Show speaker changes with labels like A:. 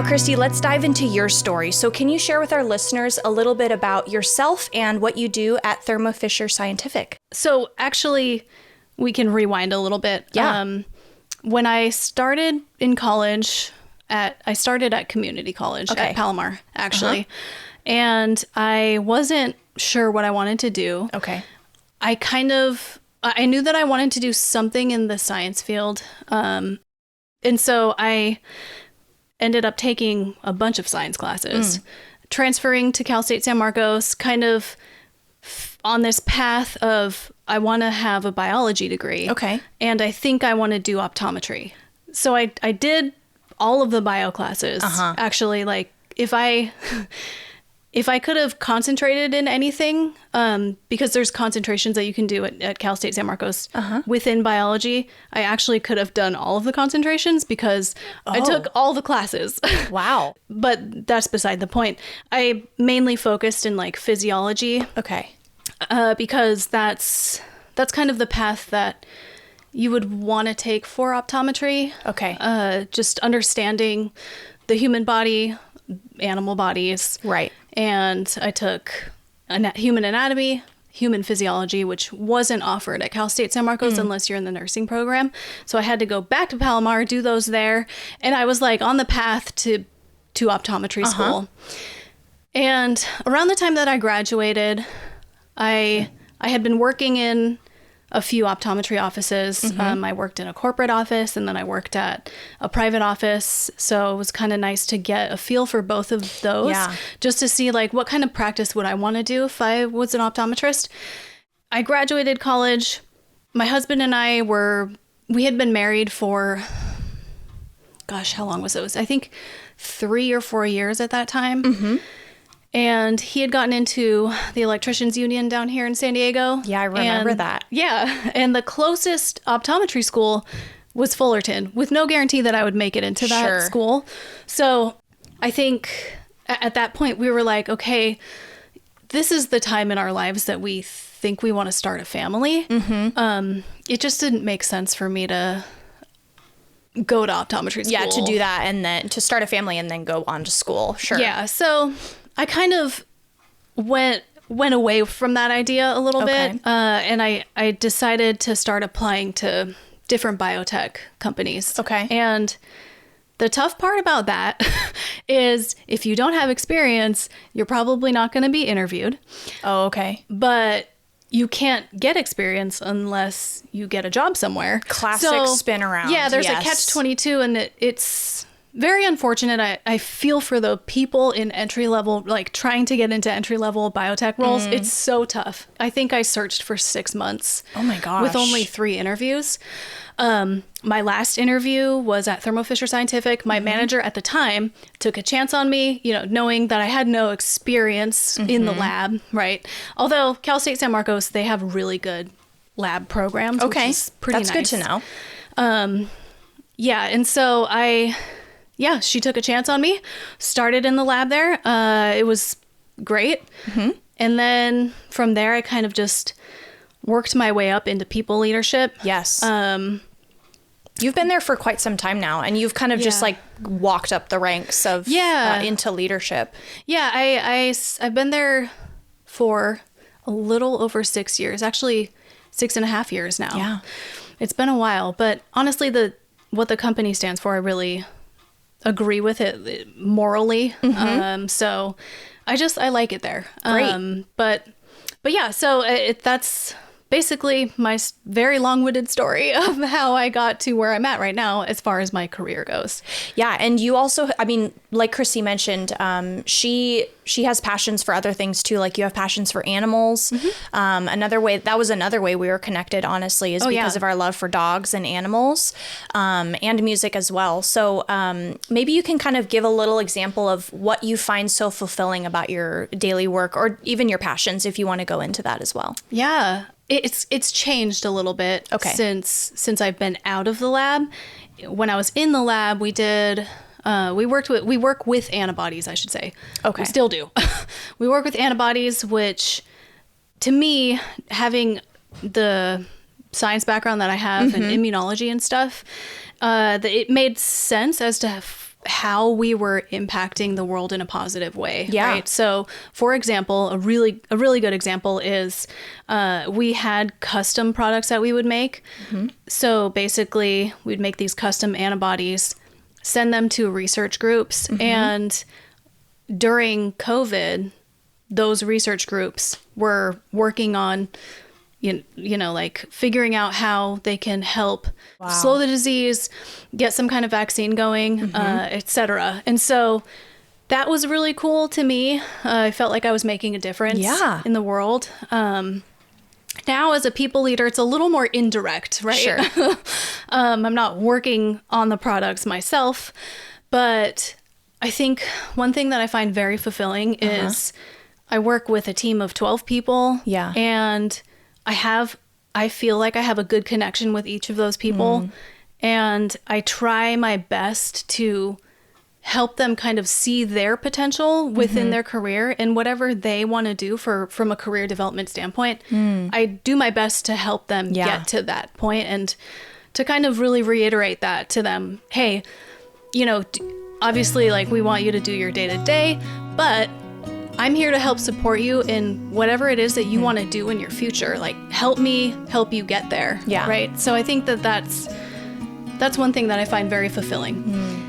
A: Now, Christy, let's dive into your story. So can you share with our listeners a little bit about yourself and what you do at Thermo Fisher Scientific?
B: So actually, we can rewind a little bit.
A: Yeah.
B: When I started in college, I started at community college at Palomar, actually. And I wasn't sure what I wanted to do.
A: Okay.
B: I knew that I wanted to do something in the science field. And so I ended up taking a bunch of science classes, transferring to Cal State San Marcos, kind of on this path of I want to have a biology degree.
A: Okay.
B: And I think I want to do optometry. So I did all of the bio classes. Actually, like if I could have concentrated in anything, because there's concentrations that you can do at Cal State San Marcos within biology, I actually could have done all of the concentrations because I took all the classes.
A: Wow.
B: But that's beside the point. I mainly focused in like physiology.
A: Okay.
B: Because that's kind of the path that you would want to take for optometry.
A: Okay.
B: Just understanding the human body, animal bodies.
A: Right.
B: And I took human anatomy, human physiology, which wasn't offered at Cal State San Marcos unless you're in the nursing program. So I had to go back to Palomar, do those there. And I was like on the path to optometry school. And around the time that I graduated, I had been working in a few optometry offices. I worked in a corporate office and then I worked at a private office. So it was kind of nice to get a feel for both of those, just to see like what kind of practice would I want to do if I was an optometrist. I graduated college. My husband and I we had been married for, gosh, how long was it? I think 3 or 4 years at that time. And he had gotten into the electricians union down here in San Diego.
A: Yeah, I remember that.
B: Yeah. And the closest optometry school was Fullerton, with no guarantee that I would make it into that school. So I think at that point we were like, okay, this is the time in our lives that we think we want to start a family. It just didn't make sense for me to go to optometry school.
A: Yeah, to do that and then to start a family and then go on to school. Sure.
B: Yeah. So I kind of went away from that idea a little bit. And I decided to start applying to different biotech companies.
A: Okay.
B: And the tough part about that is if you don't have experience, you're probably not going to be interviewed.
A: Oh, okay.
B: But you can't get experience unless you get a job somewhere.
A: Classic spin around.
B: Yeah, there's a catch-22 and it's very unfortunate. I feel for the people in entry level, like trying to get into entry level biotech roles. It's so tough. I think I searched for 6 months.
A: Oh my gosh.
B: With only 3 interviews. My last interview was at Thermo Fisher Scientific. My manager at the time took a chance on me, knowing that I had no experience in the lab, right? Although Cal State San Marcos, they have really good lab programs, which is pretty nice.
A: That's good to know.
B: Yeah, and so she took a chance on me, started in the lab there. It was great. And then from there, I kind of just worked my way up into people leadership.
A: Yes. You've been there for quite some time now, and you've kind of just like walked up the ranks of into leadership.
B: Yeah, I've been there for a little over 6 years, actually 6.5 years now.
A: Yeah.
B: It's been a while, but honestly, what the company stands for, I really agree with it morally. So I like it there.
A: Great.
B: But yeah, so that's basically my very long-winded story of how I got to where I'm at right now as far as my career goes.
A: Yeah, and you also, I mean, like Christy mentioned, she has passions for other things too. Like you have passions for animals. Another way we were connected, honestly, is because of our love for dogs and animals, and music as well. So maybe you can kind of give a little example of what you find so fulfilling about your daily work, or even your passions, if you want to go into that as well.
B: Yeah. It's changed a little bit since I've been out of the lab. When I was in the lab, we work with antibodies, I should say.
A: Okay.
B: We still do. We work with antibodies, which to me, having the science background that I have in immunology and stuff, it made sense as to how we were impacting the world in a positive way.
A: Yeah.
B: Right. So, for example, a really good example is we had custom products that we would make. So basically, we'd make these custom antibodies, send them to research groups, and during COVID, those research groups were working on like figuring out how they can help slow the disease, get some kind of vaccine going, etc. And so that was really cool to me. I felt like I was making a difference in the world. Now, as a people leader, it's a little more indirect, right?
A: Sure.
B: I'm not working on the products myself, but I think one thing that I find very fulfilling is I work with a team of 12 people.
A: Yeah.
B: And I feel like I have a good connection with each of those people. And I try my best to help them kind of see their potential within their career and whatever they want to do from a career development standpoint. I do my best to help them get to that point and to kind of really reiterate that to them. Hey, obviously, like, we want you to do your day-to-day, but I'm here to help support you in whatever it is that you want to do in your future. Like, help me help you get there.
A: Yeah.
B: Right. So I think that's one thing that I find very fulfilling.